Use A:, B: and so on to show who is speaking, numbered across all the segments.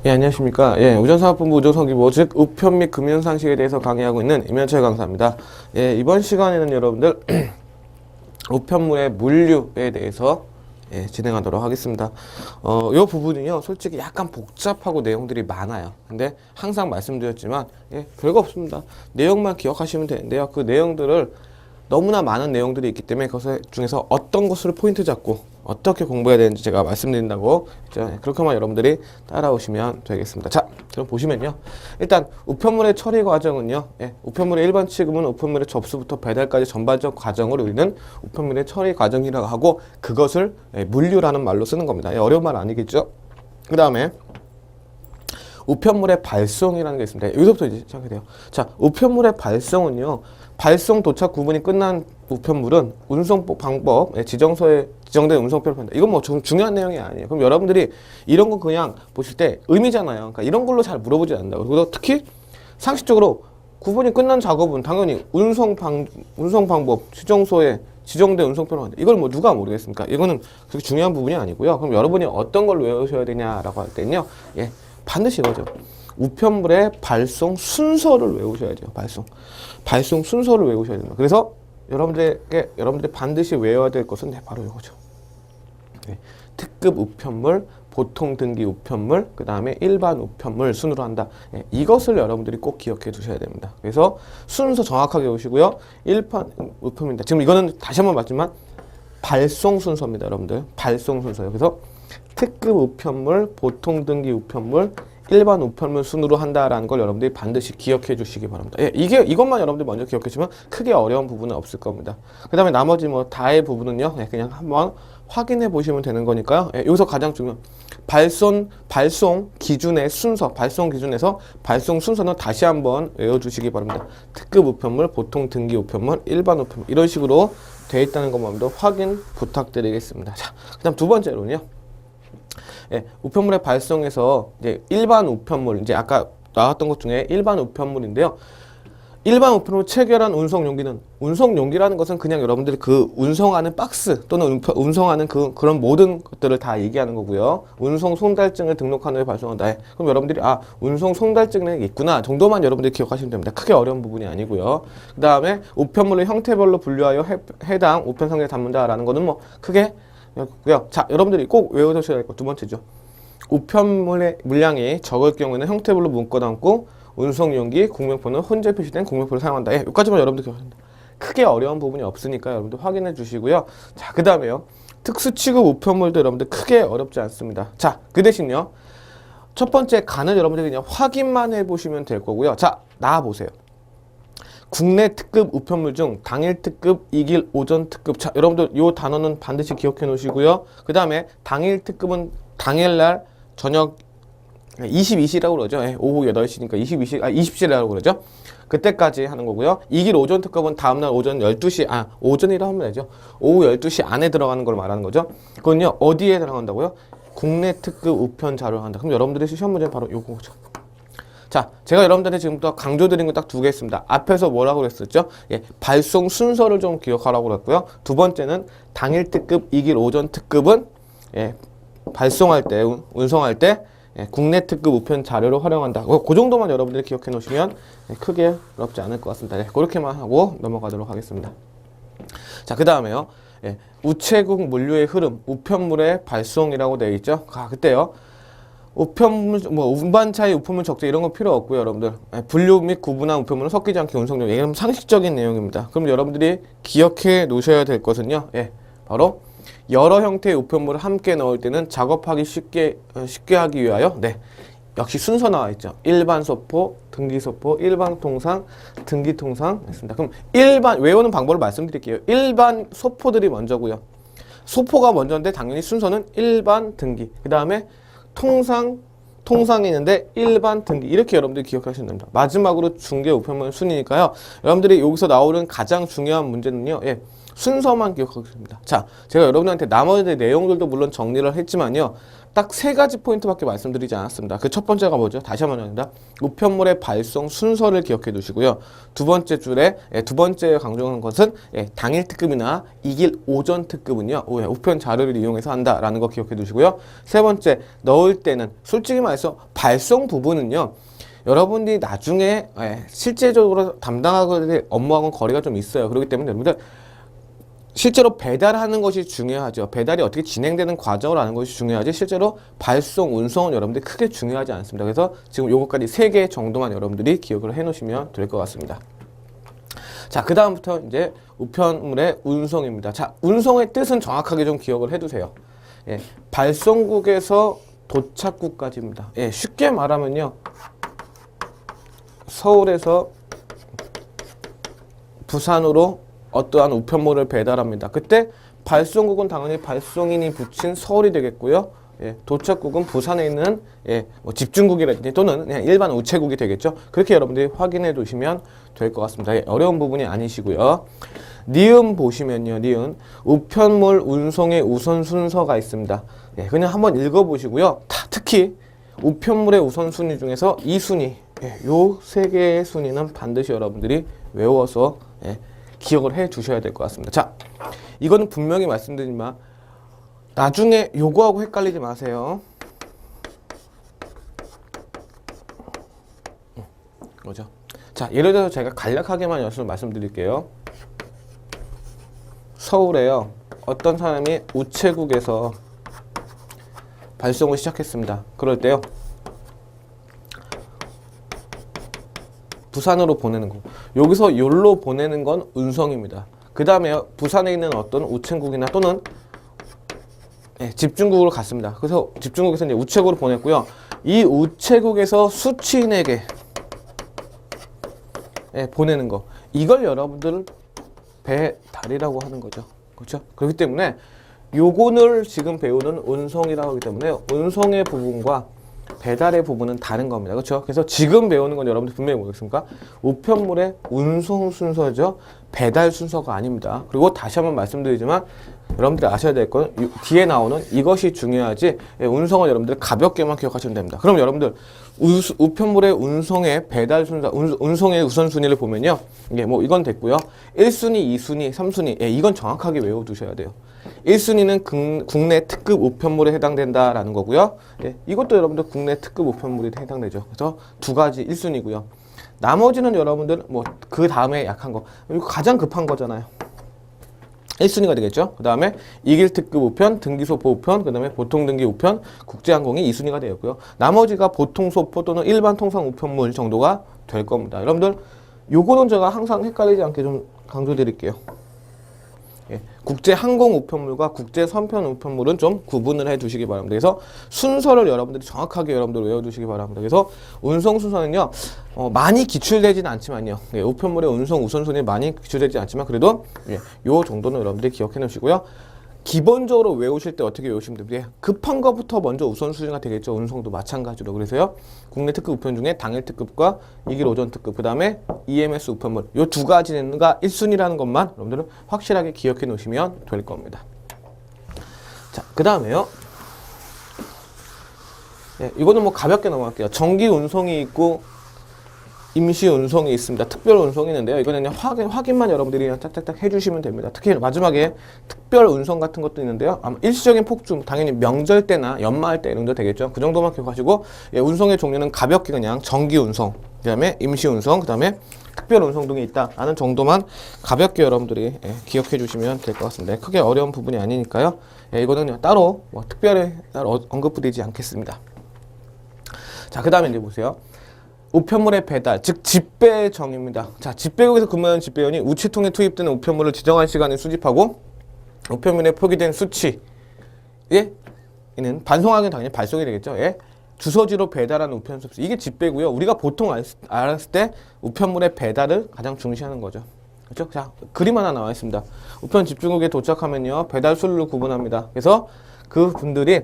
A: 예, 안녕하십니까. 예, 우전사업본부 우조성기보, 즉, 우편 및 금융상식에 대해서 강의하고 있는 임현철 강사입니다. 예, 이번 시간에는 여러분들, 우편물의 물류에 대해서 진행하도록 하겠습니다. 요 부분은요, 솔직히 약간 복잡하고 내용들이 많아요. 근데 항상 말씀드렸지만, 별거 없습니다. 내용만 기억하시면 되는데요. 그 내용들을 너무나 많은 내용들이 있기 때문에 그것 중에서 어떤 것을 포인트 잡고 어떻게 공부해야 되는지 제가 말씀드린다고 그렇게만 여러분들이 따라오시면 되겠습니다. 자, 그럼 보시면요. 일단 우편물의 처리 과정은요. 우편물의 일반 취급은 우편물의 접수부터 배달까지 전반적 과정을 우리는 우편물의 처리 과정이라고 하고 그것을 물류라는 말로 쓰는 겁니다. 어려운 말 아니겠죠? 그 다음에 우편물의 발송이라는 게 있습니다. 여기서부터 이제 시작이 돼요. 자, 우편물의 발송은요. 발송 도착 구분이 끝난 우편물은 운송 방법, 지정서에 지정된 운송표를 판다. 이건 뭐 중요한 내용이 아니에요. 그럼 여러분들이 이런 거 그냥 보실 때 의미잖아요. 그러니까 이런 걸로 잘 물어보지 않는다. 그리고 특히 상식적으로 구분이 끝난 작업은 당연히 운송 방법, 지정소에 지정된 운송표를 한다. 이걸 뭐 누가 모르겠습니까? 이거는 그렇게 중요한 부분이 아니고요. 그럼 여러분이 어떤 걸 외우셔야 되냐라고 할 때는요. 반드시 이거죠. 우편물의 발송 순서를 외우셔야 돼요. 발송 순서를 외우셔야 됩니다. 그래서 여러분들이 반드시 외워야 될 것은 바로 이거죠. 특급 우편물, 보통 등기 우편물, 그 다음에 일반 우편물 순으로 한다. 이것을 여러분들이 꼭 기억해 두셔야 됩니다. 그래서 순서 정확하게 외우시고요. 일반 우편물입니다. 지금 이거는 다시 한번 말지만 발송 순서입니다. 여러분들. 발송 순서예요. 그래서 특급 우편물, 보통 등기 우편물, 일반 우편물 순으로 한다라는 걸 여러분들이 반드시 기억해 주시기 바랍니다. 이것만 여러분들이 먼저 기억해 주시면 크게 어려운 부분은 없을 겁니다. 그 다음에 나머지 다의 부분은요, 그냥 한번 확인해 보시면 되는 거니까요. 여기서 가장 중요한 발송 기준의 순서, 발송 기준에서 발송 순서는 다시 한번 외워주시기 바랍니다. 특급 우편물, 보통 등기 우편물, 일반 우편물 이런 식으로 되어 있다는 것만도 확인 부탁드리겠습니다. 자, 그다음 두 번째로는요. 우편물의 발송에서 이제 일반 우편물, 이제 아까 나왔던 것 중에 일반 우편물인데요. 일반 우편물 체결한 운송 용기는 운송 용기라는 것은 그냥 여러분들이 그 운송하는 박스 또는 운송하는 그런 모든 것들을 다 얘기하는 거고요. 운송 송달증을 등록한 후에 발송한다. 그럼 여러분들이 운송 송달증이 있구나 정도만 여러분들이 기억하시면 됩니다. 크게 어려운 부분이 아니고요. 그 다음에 우편물을 형태별로 분류하여 해당 우편상에 담는다라는 거는 뭐 크게 고요. 자, 여러분들이 꼭 외우셔야 될 것 두 번째죠. 우편물의 물량이 적을 경우에는 형태별로 묶어 담고 운송용기, 국명표는 혼재 표시된 국명표를 사용한다. 여기까지만 여러분들 기억하십니다. 크게 어려운 부분이 없으니까 여러분들 확인해 주시고요. 자, 그 다음에요. 특수 취급 우편물도 여러분들 크게 어렵지 않습니다. 자, 그 대신요. 첫 번째 간을 여러분들이 그냥 확인만 해보시면 될 거고요. 자, 나와보세요. 국내 특급 우편물 중 당일 특급, 이길 오전 특급. 자, 여러분들 이 단어는 반드시 기억해 놓으시고요. 그 다음에 당일 특급은 당일날 저녁 22시라고 그러죠. 오후 8시니까 20시라고 그러죠. 그때까지 하는 거고요. 이길 오전 특급은 다음날 오전 12시, 오전이라 하면 되죠. 오후 12시 안에 들어가는 걸 말하는 거죠. 그건요, 어디에 들어간다고요? 국내 특급 우편 자료를 한다. 그럼 여러분들이 시험 문제는 바로 요거죠. 자, 제가 여러분들한테 지금부터 강조드린 거 딱 두 개 있습니다. 앞에서 뭐라고 그랬었죠? 발송 순서를 좀 기억하라고 그랬고요. 두 번째는 당일 특급, 이길 오전 특급은 발송할 때, 운송할 때 국내 특급 우편 자료를 활용한다. 그 정도만 여러분들이 기억해 놓으시면 크게 어렵지 않을 것 같습니다. 그렇게만 하고 넘어가도록 하겠습니다. 자, 그 다음에요. 우체국 물류의 흐름, 우편물의 발송이라고 되어 있죠. 그때요. 우편물, 운반차의 우편물 적재 이런 거 필요 없고요, 여러분들. 분류 및 구분한 우편물은 섞이지 않게 운송용. 이건 상식적인 내용입니다. 그럼 여러분들이 기억해 놓으셔야 될 것은요, 바로 여러 형태의 우편물을 함께 넣을 때는 작업하기 쉽게 하기 위하여, 역시 순서 나와 있죠. 일반 소포, 등기 소포, 일반 통상, 등기 통상 했습니다. 그럼 외우는 방법을 말씀드릴게요. 일반 소포들이 먼저고요. 소포가 먼저인데 당연히 순서는 일반 등기. 그 다음에 통상이 있는데 일반 등기 이렇게 여러분들이 기억하시면 됩니다. 마지막으로 중개 우편물 순이니까요. 여러분들이 여기서 나오는 가장 중요한 문제는요. 순서만 기억하겠습니다. 자, 제가 여러분한테 나머지 내용들도 물론 정리를 했지만요. 딱 세 가지 포인트밖에 말씀드리지 않았습니다. 그 첫 번째가 뭐죠? 다시 한번 합니다. 우편물의 발송 순서를 기억해 두시고요. 두 번째 강조하는 것은 당일 특급이나 이길 오전 특급은요. 우편 자료를 이용해서 한다라는 거 기억해 두시고요. 세 번째, 넣을 때는 솔직히 그래서 발송 부분은요. 여러분들이 나중에 실제적으로 담당하게 될 업무하고는 거리가 좀 있어요. 그렇기 때문에 여러분들 실제로 배달하는 것이 중요하죠. 배달이 어떻게 진행되는 과정을 아는 것이 중요하지 실제로 발송, 운송은 여러분들이 크게 중요하지 않습니다. 그래서 지금 요것까지 3개 정도만 여러분들이 기억을 해 놓으시면 될 것 같습니다. 자, 그 다음부터 이제 우편물의 운송입니다. 자, 운송의 뜻은 정확하게 좀 기억을 해두세요. 예, 발송국에서 도착국까지입니다. 예, 쉽게 말하면요. 서울에서 부산으로 어떠한 우편물을 배달합니다. 그때 발송국은 당연히 발송인이 붙인 서울이 되겠고요. 예, 도착국은 부산에 있는 뭐 집중국이라든지 또는 그냥 일반 우체국이 되겠죠. 그렇게 여러분들이 확인해 두시면 될 것 같습니다. 예, 어려운 부분이 아니시고요. 니은 보시면요. 니은 우편물 운송의 우선 순서가 있습니다. 예, 그냥 한번 읽어보시고요. 특히 우편물의 우선순위 중에서 이 순위, 요 3개의 순위는 반드시 여러분들이 외워서 기억을 해 주셔야 될 것 같습니다. 자, 이거는 분명히 말씀드리지만 나중에 요거하고 헷갈리지 마세요. 뭐죠? 자, 예를 들어서 제가 간략하게만 말씀드릴게요. 서울에요. 어떤 사람이 우체국에서 발송을 시작했습니다. 그럴 때요. 부산으로 보내는 거. 여기서 요로 보내는 건 운송입니다. 그 다음에 부산에 있는 어떤 우체국이나 또는 집중국으로 갔습니다. 그래서 집중국에서 이제 우체국으로 보냈고요. 이 우체국에서 수취인에게 보내는 거. 이걸 여러분들 배달이라고 하는 거죠. 그렇죠? 그렇기 때문에 요거를 지금 배우는 운송이라고 하기 때문에 운송의 부분과 배달의 부분은 다른 겁니다. 그렇죠? 그래서 지금 배우는 건 여러분들 분명히 뭐겠습니까? 우편물의 운송 순서죠. 배달 순서가 아닙니다. 그리고 다시 한번 말씀드리지만 여러분들이 아셔야 될 건 뒤에 나오는 이것이 중요하지 운송은 여러분들 가볍게만 기억하시면 됩니다. 그럼 여러분들 우편물의 운송의 배달 순서, 운송의 우선순위를 보면요. 뭐 이건 됐고요. 1순위, 2순위, 3순위 이건 정확하게 외워두셔야 돼요. 1순위는 국내 특급 우편물에 해당된다라는 거고요. 이것도 여러분들 국내 특급 우편물에 해당되죠. 그래서 2가지 1순위고요. 나머지는 여러분들 뭐 그 다음에 약한 거, 이거 가장 급한 거잖아요. 1순위가 되겠죠. 그 다음에 이길 특급 우편, 등기소포 우편, 그 다음에 보통 등기 우편, 국제항공이 2순위가 되었고요. 나머지가 보통 소포 또는 일반 통상 우편물 정도가 될 겁니다. 여러분들 요거는 제가 항상 헷갈리지 않게 좀 강조드릴게요. 국제 항공 우편물과 국제 선편 우편물은 좀 구분을 해 두시기 바랍니다. 그래서 순서를 여러분들이 정확하게 여러분들 외워두시기 바랍니다. 그래서 운송 순서는요, 많이 기출되지는 않지만요. 우편물의 운송 우선순위 많이 기출되지 않지만 그래도 요 정도는 여러분들이 기억해 놓으시고요. 기본적으로 외우실 때 어떻게 외우시면 됩니다. 급한 것부터 먼저 우선순위가 되겠죠. 운송도 마찬가지로. 그래서요. 국내 특급 우편 중에 당일 특급과 이길 오전 특급, 그 다음에 EMS 우편물 요 2가지가 1순위라는 것만 여러분들은 확실하게 기억해 놓으시면 될 겁니다. 자, 그 다음에요. 이거는 뭐 가볍게 넘어갈게요. 정기 운송이 있고 임시 운송이 있습니다. 특별 운송이 있는데요. 이거는 그냥 확인만 여러분들이 그냥 짝짝짝 해주시면 됩니다. 특히 마지막에 특별 운송 같은 것도 있는데요. 아마 일시적인 폭주, 당연히 명절 때나 연말 때 이런 데 되겠죠. 그 정도만 기억하시고, 운송의 종류는 가볍게 그냥 정기 운송, 그 다음에 임시 운송, 그 다음에 특별 운송 등이 있다라는 정도만 가볍게 여러분들이 기억해 주시면 될 것 같습니다. 크게 어려운 부분이 아니니까요. 이거는 따로 뭐 특별히 따로 언급드리지 않겠습니다. 자, 그 다음에 이제 보세요. 우편물의 배달, 즉 집배 정입니다. 자, 집배국에서 근무하는 집배원이 우체통에 투입되는 우편물을 지정한 시간에 수집하고 우편물에 표기된 수치에 이는 반송하기는 당연히 발송이 되겠죠. 주소지로 배달하는 우편 서비스, 이게 집배고요. 우리가 보통 알았을 때 우편물의 배달을 가장 중시하는 거죠. 그렇죠? 자, 그림 하나 나와 있습니다. 우편 집중국에 도착하면요, 배달 순위로 구분합니다. 그래서 그 분들이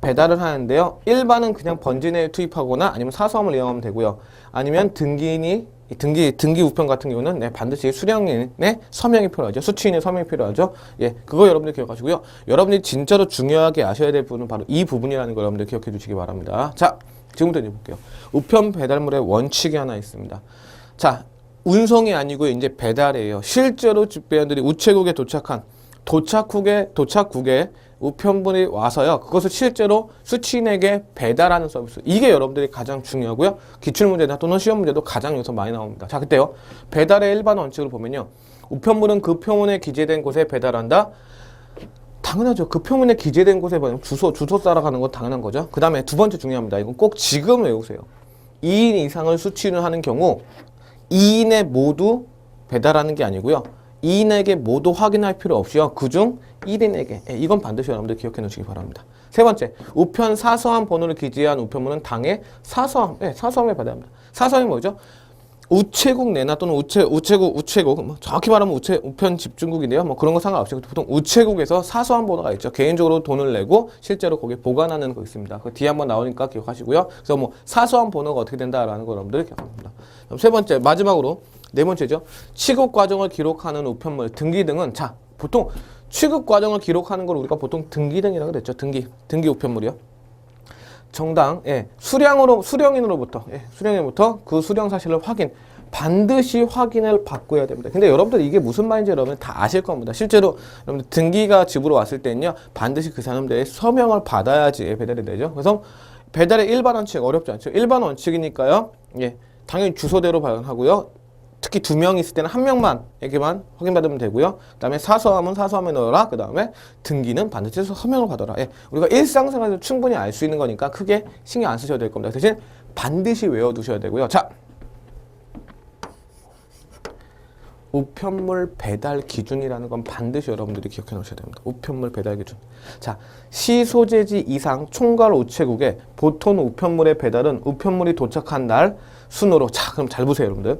A: 배달을 하는데요. 일반은 그냥 번지 내에 투입하거나 아니면 사서함을 이용하면 되고요. 아니면 등기 우편 같은 경우는 반드시 수령인의 서명이 필요하죠. 수취인의 서명이 필요하죠. 그거 여러분들 기억하시고요. 여러분들이 진짜로 중요하게 아셔야 될 부분은 바로 이 부분이라는 걸 여러분들 기억해 주시기 바랍니다. 자, 지금부터 이제 볼게요. 우편 배달물의 원칙이 하나 있습니다. 자, 운송이 아니고 이제 배달이에요. 실제로 집배원들이 우체국에 도착한 도착국에 우편물이 와서요. 그것을 실제로 수취인에게 배달하는 서비스. 이게 여러분들이 가장 중요하고요. 기출문제나 또는 시험 문제도 가장 여기서 많이 나옵니다. 자, 그때요. 배달의 일반 원칙을 보면요. 우편물은 그 표문에 기재된 곳에 배달한다. 당연하죠. 그 표문에 기재된 곳에 주소 따라가는 건 당연한 거죠. 그 다음에 두 번째 중요합니다. 이건 꼭 지금 외우세요. 2인 이상을 수취인을 하는 경우 2인에 모두 배달하는 게 아니고요. 2인에게 모두 확인할 필요 없이요. 그중 1인에게. 이건 반드시 여러분들 기억해 놓으시기 바랍니다. 세 번째, 우편 사서함 번호를 기재한 우편물은 당해 사서함에 배달합니다. 사서함이 뭐죠? 우체국 내나 또는 우체국 정확히 말하면 우편 집중국인데요. 뭐 그런 거 상관없이 보통 우체국에서 사소한 번호가 있죠. 개인적으로 돈을 내고 실제로 거기에 보관하는 거 있습니다. 그 뒤에 한번 나오니까 기억하시고요. 그래서 뭐 사소한 번호가 어떻게 된다라는 거 여러분들 기억합니다. 세 번째, 마지막으로 네 번째죠. 취급 과정을 기록하는 우편물 등기 등은 자 보통 취급 과정을 기록하는 걸 우리가 보통 등기 등이라고 그랬죠. 등기 우편물이요. 정당, 수령인으로부터 그 수령 사실을 반드시 확인을 받고 해야 됩니다. 근데 여러분들 이게 무슨 말인지 여러분 다 아실 겁니다. 실제로 여러분들 등기가 집으로 왔을 때는요, 반드시 그 사람들의 서명을 받아야지 배달이 되죠. 그래서 배달의 일반 원칙 어렵지 않죠. 일반 원칙이니까요, 당연히 주소대로 발행하고요. 특히 2명 있을 때는 1명만에게만 확인받으면 되고요. 그 다음에 사서함은 사서함에 넣어라. 그 다음에 등기는 반드시 서명을 받아라. 우리가 일상생활에서 충분히 알 수 있는 거니까 크게 신경 안 쓰셔도 될 겁니다. 대신 반드시 외워두셔야 되고요. 자, 우편물 배달 기준이라는 건 반드시 여러분들이 기억해 놓으셔야 됩니다. 우편물 배달 기준. 자, 시소재지 이상 총괄 우체국에 보통 우편물의 배달은 우편물이 도착한 날 순으로. 자, 그럼 잘 보세요, 여러분들.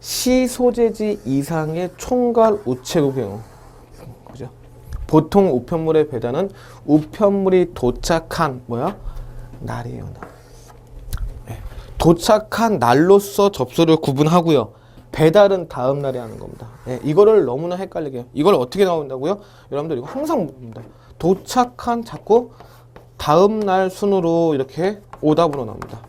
A: 시소재지 이상의 총괄 우체국이요. 그죠? 보통 우편물의 배달은 우편물이 도착한 날이에요. 날. 도착한 날로서 접수를 구분하고요. 배달은 다음 날에 하는 겁니다. 이거를 너무나 헷갈리게 해요. 이걸 어떻게 나온다고요? 여러분들 이거 항상 묻습니다. 도착한 자꾸 다음 날 순으로 이렇게 오답으로 나옵니다.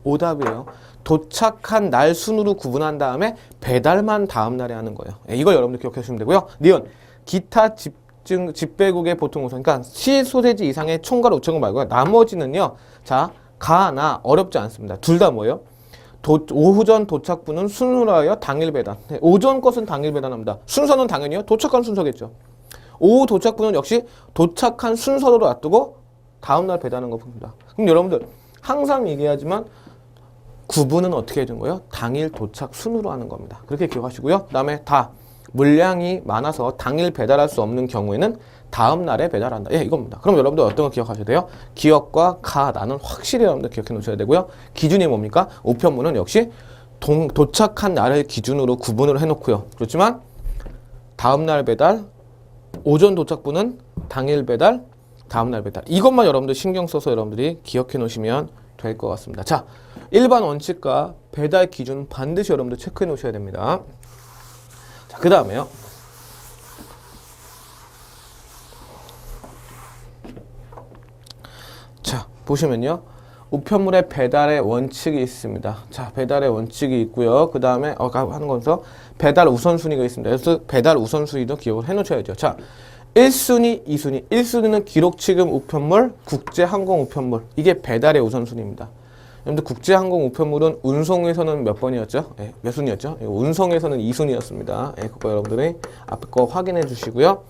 A: 오답이에요. 도착한 날 순으로 구분한 다음에 배달만 다음 날에 하는 거예요. 이걸 여러분들 기억해 주시면 되고요. 니은 기타 집배국의 보통 우선, 그러니까 시소재지 이상의 총괄 우체국 말고요. 나머지는요. 자, 가나 어렵지 않습니다. 둘 다 뭐예요? 오후 전 도착분은 순으로 하여 당일 배달. 오전 것은 당일 배달합니다. 순서는 당연히요. 도착한 순서겠죠. 오후 도착분은 역시 도착한 순서로 놔두고 다음 날 배달하는 거 봅니다. 그럼 여러분들 항상 얘기하지만 구분은 어떻게 해준 거예요? 당일 도착 순으로 하는 겁니다. 그렇게 기억하시고요. 그 다음에 물량이 많아서 당일 배달할 수 없는 경우에는 다음 날에 배달한다. 이겁니다. 그럼 여러분들 어떤 거 기억하셔야 돼요? 기억과 나는 확실히 여러분들 기억해 놓으셔야 되고요. 기준이 뭡니까? 우편물은 역시 도착한 날을 기준으로 구분을 해놓고요. 그렇지만 다음 날 배달, 오전 도착분은 당일 배달, 다음 날 배달. 이것만 여러분들 신경 써서 여러분들이 기억해 놓으시면 될 것 같습니다. 자, 일반 원칙과 배달 기준 반드시 여러분들 체크해 놓으셔야 됩니다. 자, 그 다음에요. 자, 보시면요. 우편물의 배달의 원칙이 있습니다. 자, 배달의 원칙이 있고요. 그 다음에 하는 거에서 배달 우선순위가 있습니다. 그래서 배달 우선순위도 기억을 해 놓으셔야죠. 자, 1순위, 2순위. 1순위는 기록 취급 우편물, 국제항공 우편물. 이게 배달의 우선순위입니다. 여러분들 국제항공 우편물은 운송에서는 몇 번이었죠? 몇 순위였죠? 운송에서는 2순위였습니다. 그거 여러분들이 앞에 거 확인해 주시고요.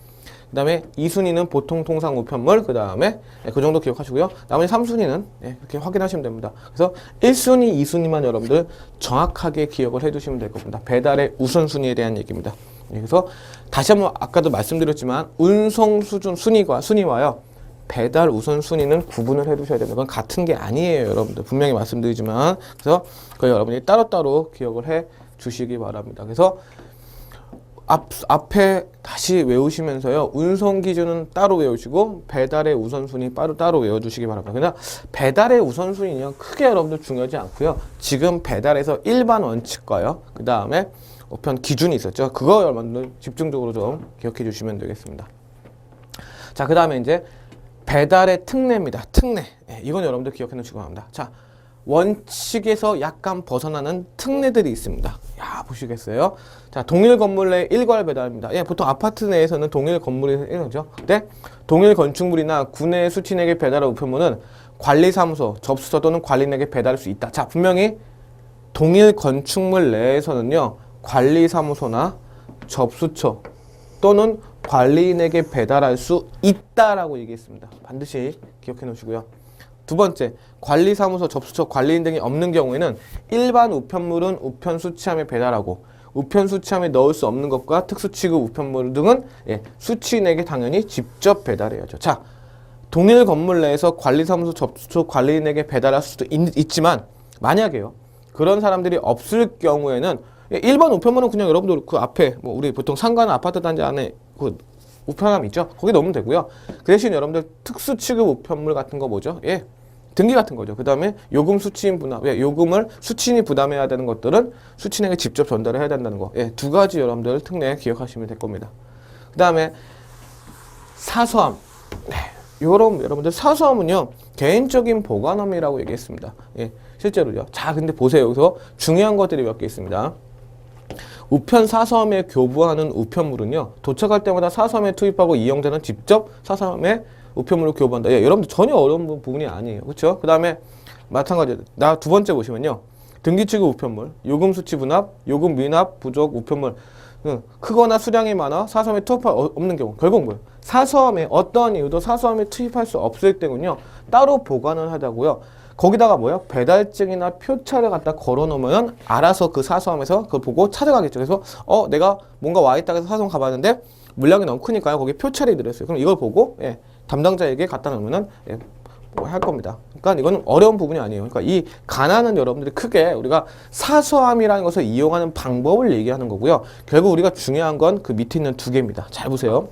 A: 그 다음에 2순위는 보통 통상 우편물, 그 다음에 그 정도 기억하시고요. 나머지 3순위는 이렇게 확인하시면 됩니다. 그래서 1순위, 2순위만 여러분들 정확하게 기억을 해두시면 될 겁니다. 배달의 우선순위에 대한 얘기입니다. 그래서 다시 한번 아까도 말씀드렸지만 운송 수준 순위와요. 배달 우선순위는 구분을 해두셔야 됩니다. 그건 같은 게 아니에요, 여러분들. 분명히 말씀드리지만. 그래서 그걸 여러분이 따로따로 기억을 해 주시기 바랍니다. 그래서 앞에 다시 외우시면서요. 운송 기준은 따로 외우시고 배달의 우선순위 따로 외워주시기 바랍니다. 그냥 배달의 우선순위는 크게 여러분들 중요하지 않고요. 지금 배달에서 일반 원칙과요. 그 다음에 우편 기준이 있었죠. 그거 여러분들 집중적으로 좀 기억해 주시면 되겠습니다. 자, 그 다음에 이제 배달의 특례입니다. 특례. 이건 여러분들 기억해 놓으시기 바랍니다. 자, 원칙에서 약간 벗어나는 특례들이 있습니다. 야, 보시겠어요? 자, 동일 건물 내 일괄 배달입니다. 예, 보통 아파트 내에서는 동일 건물이 이러죠. 근데 동일 건축물이나 구내 수취인에게 배달할 우편물은 관리사무소, 접수처 또는 관리인에게 배달할 수 있다. 자, 분명히 동일 건축물 내에서는요, 관리사무소나 접수처 또는 관리인에게 배달할 수 있다라고 얘기했습니다. 반드시 기억해 놓으시고요. 두 번째, 관리사무소, 접수처, 관리인 등이 없는 경우에는 일반 우편물은 우편 수취함에 배달하고 우편 수취함에 넣을 수 없는 것과 특수 취급 우편물 등은 수취인에게 당연히 직접 배달해야죠. 자, 동일 건물 내에서 관리사무소, 접수처, 관리인에게 배달할 수도 있지만 만약에요, 그런 사람들이 없을 경우에는 일반 우편물은 그냥 여러분들 그 앞에 뭐 우리 보통 상가나 아파트 단지 안에 그 우편함 있죠? 거기 넣으면 되고요. 그 대신 여러분들 특수 취급 우편물 같은 거 뭐죠? 예, 등기 같은 거죠. 그 다음에 요금 수취인 부담, 요금을 수취인이 부담해야 되는 것들은 수취인에게 직접 전달을 해야 된다는 거. 예, 두 가지 여러분들 특례 기억하시면 될 겁니다. 그 다음에 사서함. 네, 요런 여러분들 사서함은요, 개인적인 보관함이라고 얘기했습니다. 예, 실제로요. 자, 근데 보세요. 여기서 중요한 것들이 몇 개 있습니다. 우편 사서함에 교부하는 우편물은요, 도착할 때마다 사서함에 투입하고 이용자는 직접 사서함에 우편물을 교부한다. 예, 여러분들 전혀 어려운 부분이 아니에요. 그렇죠? 그 다음에 마찬가지로 나 두 번째 보시면요, 등기 취급 우편물, 요금 수취 분합, 요금 미납 부족 우편물, 크거나 수량이 많아 사서함에 투입할 없는 경우, 결국 뭐예요? 사서함에 어떠한 이유도 사서함에 투입할 수 없을 때는요, 따로 보관을 하자고요. 거기다가 뭐요? 배달증이나 표차를 갖다 걸어 놓으면 알아서 그 사서함에서 그걸 보고 찾아가겠죠. 그래서 내가 뭔가 와 있다 해서 사서함 가봤는데 물량이 너무 크니까요, 거기 표차를 들었어요. 그럼 이걸 보고 담당자에게 갖다 놓으면은 뭐 할 겁니다. 그러니까 이거는 어려운 부분이 아니에요. 그러니까 이 가난은 여러분들이 크게 우리가 사서함이라는 것을 이용하는 방법을 얘기하는 거고요. 결국 우리가 중요한 건 그 밑에 있는 두 개입니다. 잘 보세요.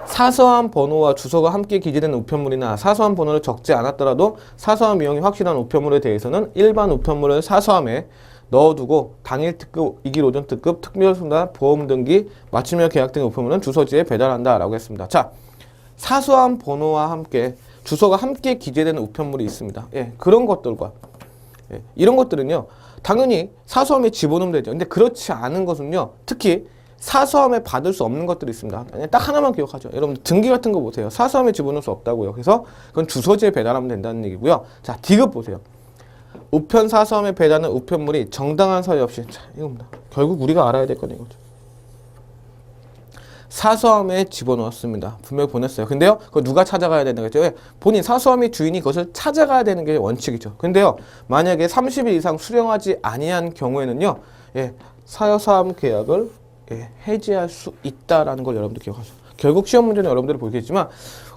A: 사서함 번호와 주소가 함께 기재된 우편물이나 사서함 번호를 적지 않았더라도 사서함 이용이 확실한 우편물에 대해서는 일반 우편물을 사서함에 넣어두고 당일 특급, 이길 오전 특급, 특별수당, 보험 등기, 맞춤형 계약 등의 우편물은 주소지에 배달한다 라고 했습니다. 자, 사서함 번호와 함께 주소가 함께 기재되는 우편물이 있습니다. 예, 그런 것들과 이런 것들은요, 당연히 사서함에 집어넣으면 되죠. 근데 그렇지 않은 것은요, 특히 사서함에 받을 수 없는 것들이 있습니다. 딱 하나만 기억하죠. 여러분 등기 같은 거 보세요. 사서함에 집어넣을 수 없다고요. 그래서 그건 주소지에 배달하면 된다는 얘기고요. 자, 디귿 보세요. 우편 사서함에 배달하는 우편물이 정당한 사유 없이, 자, 이겁니다. 결국 우리가 알아야 될 건 이거죠. 사서함에 집어넣었습니다. 분명히 보냈어요. 근데요, 그거 누가 찾아가야 되는 거죠? 왜? 본인 사서함의 주인이 그것을 찾아가야 되는 게 원칙이죠. 근데요, 만약에 30일 이상 수령하지 아니한 경우에는요, 사서함 계약을 해지할 수 있다라는 걸 여러분들 기억하세요. 결국 시험 문제는 여러분들이 보겠지만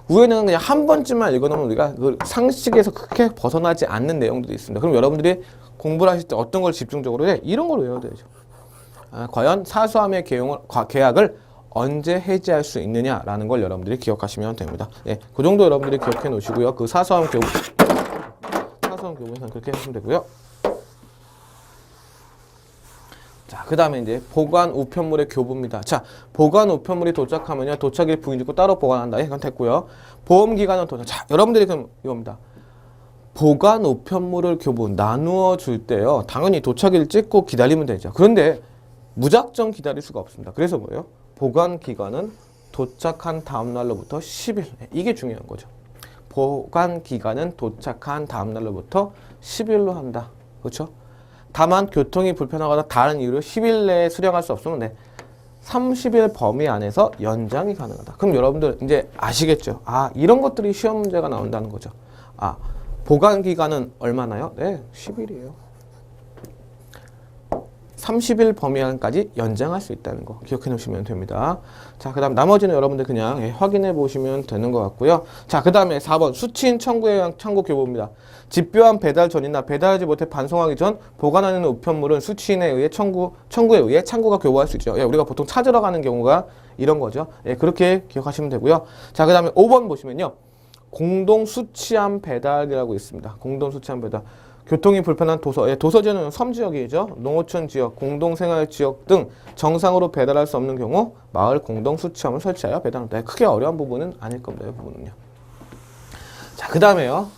A: 위에는 그냥 한 번쯤만 읽어놓으면 우리가 그 상식에서 크게 벗어나지 않는 내용들이 있습니다. 그럼 여러분들이 공부를 하실 때 어떤 걸 집중적으로 이런 걸 외워야 되죠. 과연 사서함의 계약을 언제 해지할 수 있느냐라는 걸 여러분들이 기억하시면 됩니다. 그 정도 여러분들이 기억해 놓으시고요. 그 사서함 교부에서는 그렇게 하시면 되고요. 자, 그 다음에 이제 보관 우편물의 교부입니다. 자, 보관 우편물이 도착하면요, 도착일 부인 짓고 따로 보관한다. 이건 됐고요. 보험 기간은 도착. 자, 여러분들이 그럼 이겁니다. 보관 우편물을 교부 나누어 줄 때요, 당연히 도착일 찍고 기다리면 되죠. 그런데 무작정 기다릴 수가 없습니다. 그래서 뭐예요? 보관 기간은 도착한 다음 날로부터 10일. 이게 중요한 거죠. 보관 기간은 도착한 다음 날로부터 10일로 한다. 그렇죠? 다만 교통이 불편하거나 다른 이유로 10일 내에 수령할 수 없으면 30일 범위 안에서 연장이 가능하다. 그럼 여러분들 이제 아시겠죠? 아, 이런 것들이 시험 문제가 나온다는 거죠. 아, 보관 기간은 얼마나요? 10일이에요. 30일 범위 안까지 연장할 수 있다는 거 기억해 놓으시면 됩니다. 자, 그 다음 나머지는 여러분들 그냥 확인해 보시면 되는 것 같고요. 자, 그 다음에 4번 수취인 청구 교부입니다. 집요한 배달 전이나 배달하지 못해 반송하기 전 보관하는 우편물은 수취인에 의해 청구에 의해 창구가 교부할 수 있죠. 우리가 보통 찾으러 가는 경우가 이런 거죠. 그렇게 기억하시면 되고요. 자, 그 다음에 5번 보시면요, 공동 수취함 배달이라고 있습니다. 공동 수취함 배달. 교통이 불편한 도서지역은 섬지역이죠. 농어촌 지역, 공동생활지역 등 정상으로 배달할 수 없는 경우 마을 공동 수취함을 설치하여 배달합니다. 크게 어려운 부분은 아닐 겁니다. 이 부분은요. 자, 그 다음에요.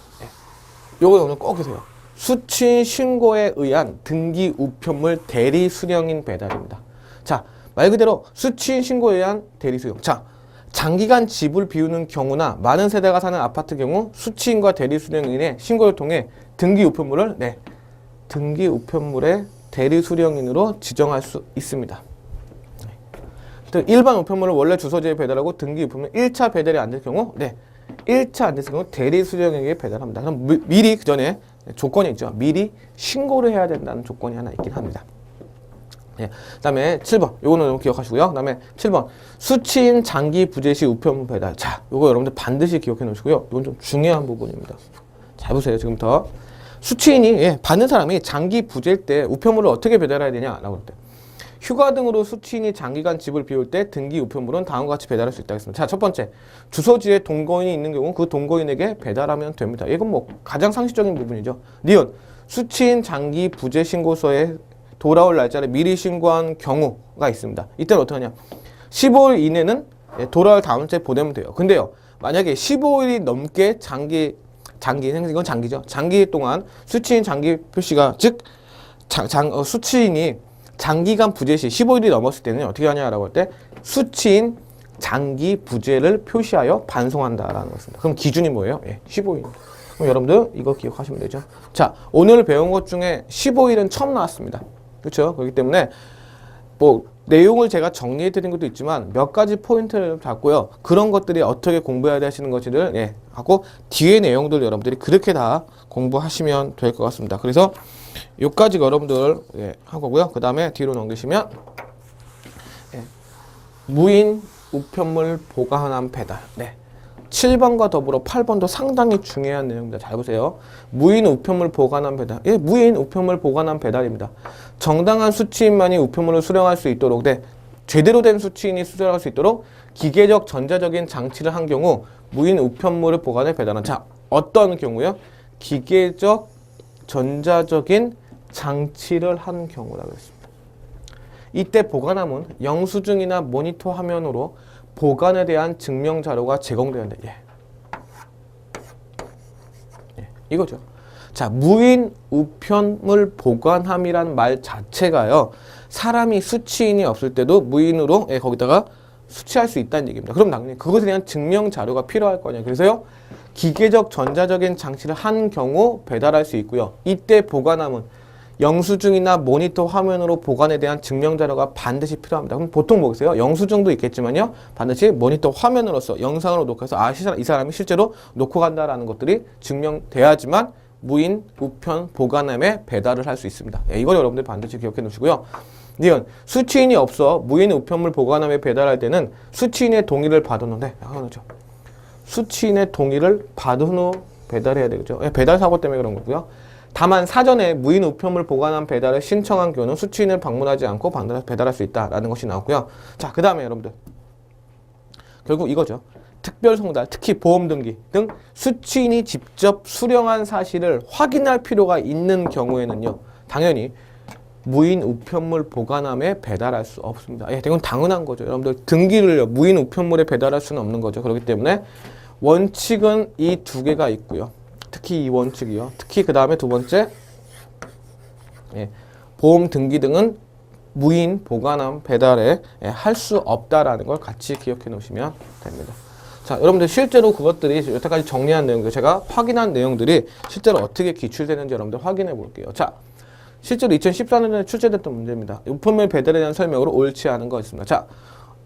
A: 요거 오늘 꼭 보세요. 수취인 신고에 의한 등기 우편물 대리 수령인 배달입니다. 자, 말 그대로 수취인 신고에 의한 대리 수령. 자, 장기간 집을 비우는 경우나 많은 세대가 사는 아파트 경우 수취인과 대리 수령인의 신고를 통해 등기 우편물을 등기 우편물의 대리 수령인으로 지정할 수 있습니다. 일반 우편물을 원래 주소지에 배달하고 등기 우편물 1차 배달이 안 될 경우 1차 안 됐을 경우 대리 수령에게 배달합니다. 그럼 미리 그 전에 조건이 있죠. 미리 신고를 해야 된다는 조건이 하나 있긴 합니다. 그 다음에 7번 요거는 기억하시고요. 그 다음에 7번 수취인 장기 부재 시 우편물 배달. 자, 요거 여러분들 반드시 기억해 놓으시고요. 이건 좀 중요한 부분입니다. 잘 보세요. 지금부터 수취인이 받는 사람이 장기 부재일 때 우편물을 어떻게 배달해야 되냐라고 할 때 휴가 등으로 수취인이 장기간 집을 비울 때 등기 우편물은 다음과 같이 배달할 수 있다고 했습니다. 자, 첫 번째, 주소지에 동거인이 있는 경우 그 동거인에게 배달하면 됩니다. 이건 뭐 가장 상식적인 부분이죠. 니은, 수취인 장기 부재 신고서에 돌아올 날짜를 미리 신고한 경우가 있습니다. 이때는 어떻게 하냐? 15일 이내는 돌아올 다음 주에 보내면 돼요. 근데요, 만약에 15일이 넘게 이건 장기죠. 장기 동안 수취인 장기 표시가 즉 수취인이 장기간 부재 시 15일이 넘었을 때는 어떻게 하냐라고 할 때 수취인 장기 부재를 표시하여 반송한다라는 것입니다. 그럼 기준이 뭐예요? 15일. 그럼 여러분들 이거 기억하시면 되죠. 자, 오늘 배운 것 중에 15일은 처음 나왔습니다. 그렇죠? 그렇기 때문에 뭐 내용을 제가 정리해 드린 것도 있지만 몇 가지 포인트를 잡고요. 그런 것들이 어떻게 공부해야 되시는 것을 하고 뒤에 내용들 여러분들이 그렇게 다 공부하시면 될 것 같습니다. 그래서 요까지 여러분들 하고요. 그 다음에 뒤로 넘기시면 무인 우편물 보관함 배달. 7번과 더불어 8번도 상당히 중요한 내용입니다. 잘 보세요. 무인 우편물 보관함 배달. 무인 우편물 보관함 배달입니다. 정당한 수취인만이 우편물을 수령할 수 있도록 제대로 된 수취인이 수령할 수 있도록 기계적 전자적인 장치를 한 경우 무인 우편물을 보관해 배달한. 자, 어떤 경우요? 기계적 전자적인 장치를 한 경우라고 했습니다. 이때 보관함은 영수증이나 모니터 화면으로 보관에 대한 증명 자료가 제공되는데 이거죠. 자, 무인 우편물 보관함이란 말 자체가요. 사람이 수취인이 없을 때도 무인으로 거기다가 수취할 수 있다는 얘기입니다. 그럼 당연히 그것에 대한 증명 자료가 필요할 거냐. 그래서요. 기계적 전자적인 장치를 한 경우 배달할 수 있고요. 이때 보관함은 영수증이나 모니터 화면으로 보관에 대한 증명 자료가 반드시 필요합니다. 그럼 보통 뭐겠어요? 영수증도 있겠지만요. 반드시 모니터 화면으로서 영상으로 녹화해서 이 사람이 실제로 놓고 간다라는 것들이 증명돼야지만 무인 우편 보관함에 배달을 할 수 있습니다. 이걸 여러분들 반드시 기억해 놓으시고요. 니은 수취인이 없어 무인 우편물 보관함에 배달할 때는 수취인의 동의를 받은 후인데 수취인의 동의를 받은 후 배달해야 되겠죠. 배달 사고 때문에 그런 거고요. 다만 사전에 무인 우편물 보관함 배달을 신청한 경우는 수취인을 방문하지 않고 배달할 수 있다라는 것이 나왔고요. 자, 그 다음에 여러분들 결국 이거죠. 특별 송달, 특히 보험 등기 등 수취인이 직접 수령한 사실을 확인할 필요가 있는 경우에는요. 당연히 무인 우편물 보관함에 배달할 수 없습니다. 이건 당연한 거죠. 여러분들 등기를요. 무인 우편물에 배달할 수는 없는 거죠. 그렇기 때문에 원칙은 이 두 개가 있고요. 특히 이 원칙이요. 특히 그 다음에 두 번째 보험 등기 등은 무인 보관함 배달에 할 수 없다라는 걸 같이 기억해 놓으시면 됩니다. 자, 여러분들 실제로 그것들이 여태까지 정리한 내용들 제가 확인한 내용들이 실제로 어떻게 기출되는지 여러분들 확인해 볼게요. 자, 실제로 2014년에 출제됐던 문제입니다. 우편물 배달에 대한 설명으로 옳지 않은 거 있습니다. 자,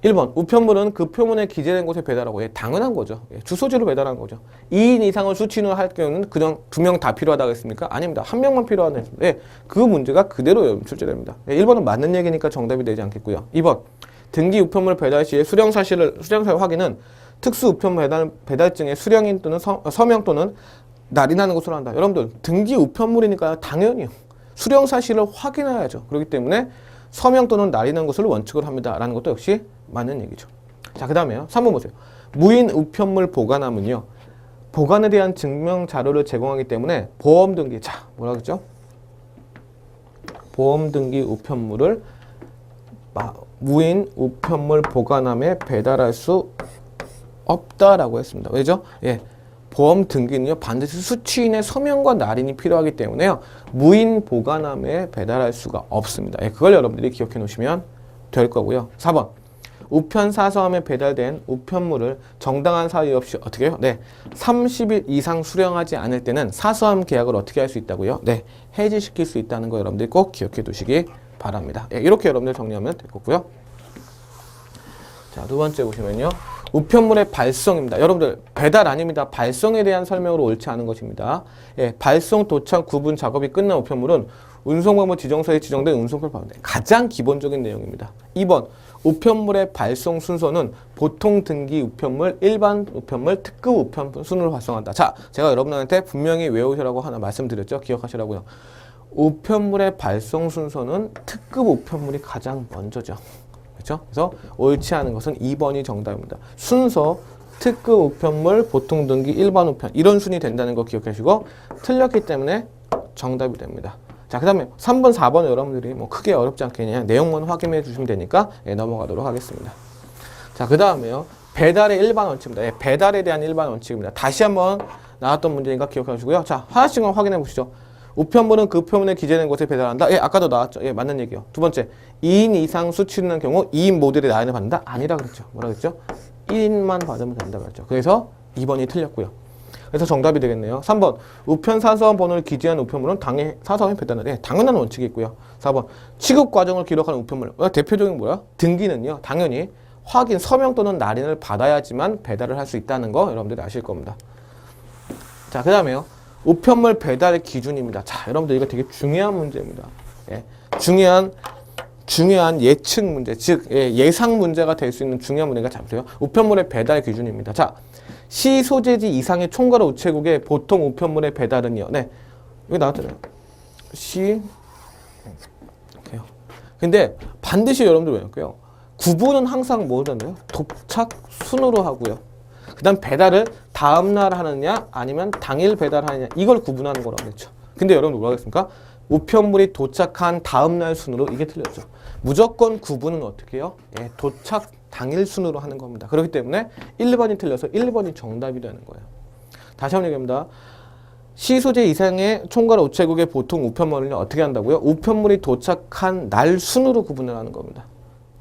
A: 1번 우편물은 그 표문에 기재된 곳에 배달하고 당연한 거죠. 주소지로 배달하는 거죠. 2인 이상을 수취인을 할 경우는 그냥 2명 다 필요하다고 했습니까? 아닙니다. 1명만 필요하다 했습니다. 그 문제가 그대로 출제됩니다. 1번은 맞는 얘기니까 정답이 되지 않겠고요. 2번 등기 우편물 배달 시에 수령사실 확인은 특수 우편물 배달증의 수령인 또는 서명 또는 날인하는 것으로 한다. 여러분들 등기 우편물이니까 당연히 수령 사실을 확인해야죠. 그렇기 때문에 서명 또는 날인한 것을 원칙으로 합니다. 라는 것도 역시 맞는 얘기죠. 자, 그 다음에요. 3번 보세요. 무인 우편물 보관함은요. 보관에 대한 증명 자료를 제공하기 때문에 보험 등기. 자, 뭐라 그랬죠? 보험 등기 우편물을 무인 우편물 보관함에 배달할 수 없다라고 했습니다. 왜죠? 보험 등기는요 반드시 수취인의 서명과 날인이 필요하기 때문에요 무인 보관함에 배달할 수가 없습니다. 예, 그걸 여러분들이 기억해 놓으시면 될 거고요. 4번 우편 사서함에 배달된 우편물을 정당한 사유 없이 어떻게 해요? 네, 30일 이상 수령하지 않을 때는 사서함 계약을 어떻게 할 수 있다고요? 네, 해지시킬 수 있다는 거 여러분들이 꼭 기억해 두시기 바랍니다. 예, 이렇게 여러분들 정리하면 될 거고요. 자, 두 번째 보시면요. 우편물의 발송입니다. 여러분들 배달 아닙니다. 발송에 대한 설명으로 옳지 않은 것입니다. 예, 발송, 도착, 구분 작업이 끝난 우편물은 운송본부 지정서에 지정된 운송표를 받는다. 가장 기본적인 내용입니다. 2번 우편물의 발송 순서는 보통 등기 우편물, 일반 우편물, 특급 우편물 순으로 발송한다. 자, 제가 여러분한테 분명히 외우시라고 하나 말씀드렸죠. 기억하시라고요. 우편물의 발송 순서는 특급 우편물이 가장 먼저죠. 그렇죠? 그래서 옳지 않은 것은 2번이 정답입니다. 순서, 특급 우편물, 보통 등기, 일반 우편 이런 순이 된다는 거 기억하시고 틀렸기 때문에 정답이 됩니다. 자, 그 다음에 3번, 4번 여러분들이 뭐 크게 어렵지 않게 그냥 내용만 확인해 주시면 되니까 예, 넘어가도록 하겠습니다. 자, 그 다음에요. 배달의 일반 원칙입니다. 예, 배달에 대한 일반 원칙입니다. 다시 한번 나왔던 문제니까 기억하시고요. 자, 하나씩만 확인해 보시죠. 우편물은 그 표문에 기재된 곳에 배달한다. 예, 아까도 나왔죠. 예, 맞는 얘기요. 두 번째, 2인 이상 수취는 경우 2인 모듈의 라인을 받는다? 아니라 그랬죠. 뭐라 그랬죠? 1인만 받으면 된다 그랬죠. 그래서 2번이 틀렸고요. 그래서 정답이 되겠네요. 3번, 우편 사서함 번호를 기재한 우편물은 당해 사서함에 배달한다. 예, 당연한 원칙이 있고요. 4번, 취급 과정을 기록하는 우편물. 대표적인 뭐야? 등기는요. 당연히 확인, 서명 또는 날인을 받아야지만 배달을 할 수 있다는 거 여러분들이 아실 겁니다. 자, 그 다음에요. 우편물 배달의 기준입니다. 자, 여러분들 이거 되게 중요한 문제입니다. 예, 중요한 예측 문제, 즉 예상 문제가 될 수 있는 중요한 문제가 잠시요. 우편물의 배달 기준입니다. 자, 시 소재지 이상의 총괄 우체국의 보통 우편물의 배달은요. 네, 여기 나왔잖아요. 시 이렇게요. 근데 반드시 여러분들 외울게요. 구분은 항상 뭐라고요? 도착 순으로 하고요. 그 다음 배달을 다음날 하느냐 아니면 당일 배달하느냐 이걸 구분하는 거라고 그랬죠. 근데 여러분 뭐라고 했습니까? 우편물이 도착한 다음날 순으로 이게 틀렸죠. 무조건 구분은 어떻게 해요? 예, 도착 당일 순으로 하는 겁니다. 그렇기 때문에 1번이 틀려서 1번이 정답이 되는 거예요. 다시 한번 얘기합니다. 시소재 이상의 총괄 우체국의 보통 우편물을 어떻게 한다고요? 우편물이 도착한 날 순으로 구분을 하는 겁니다.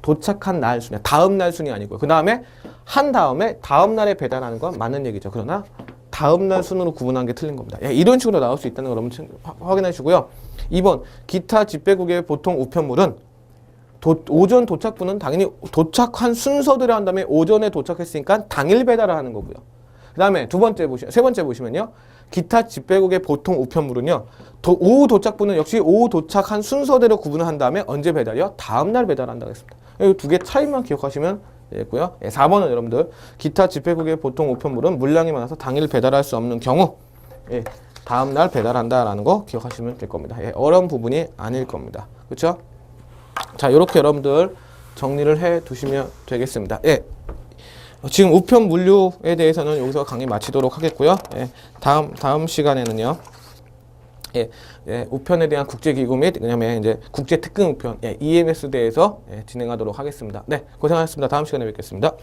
A: 도착한 날 순이 다음 날 순이 아니고요. 그 다음에 한 다음에 다음 날에 배달하는 건 맞는 얘기죠. 그러나 다음 날 순으로 구분한 게 틀린 겁니다. 예, 이런 식으로 나올 수 있다는 걸 여러분 확인해 주시고요. 2번 기타 집배국의 보통 우편물은 오전 도착분은 당연히 도착한 순서대로 한 다음에 오전에 도착했으니까 당일 배달을 하는 거고요. 그 다음에 세 번째 보시면요. 기타 집배국의 보통 우편물은요. 오후 도착분은 역시 오후 도착한 순서대로 구분을 한 다음에 언제 배달이요? 다음날 배달한다고 했습니다. 이 두 개 차이만 기억하시면 되겠고요. 4번은 여러분들 기타 집배국의 보통 우편물은 물량이 많아서 당일 배달할 수 없는 경우 다음날 배달한다라는 거 기억하시면 될 겁니다. 어려운 부분이 아닐 겁니다. 그렇죠? 자, 이렇게 여러분들 정리를 해 두시면 되겠습니다. 지금 우편 물류에 대해서는 여기서 강의 마치도록 하겠고요. 다음 시간에는요. 우편에 대한 국제기구 및 그다음에 이제 국제특급 우편 EMS에 대해서 진행하도록 하겠습니다. 네, 고생하셨습니다. 다음 시간에 뵙겠습니다.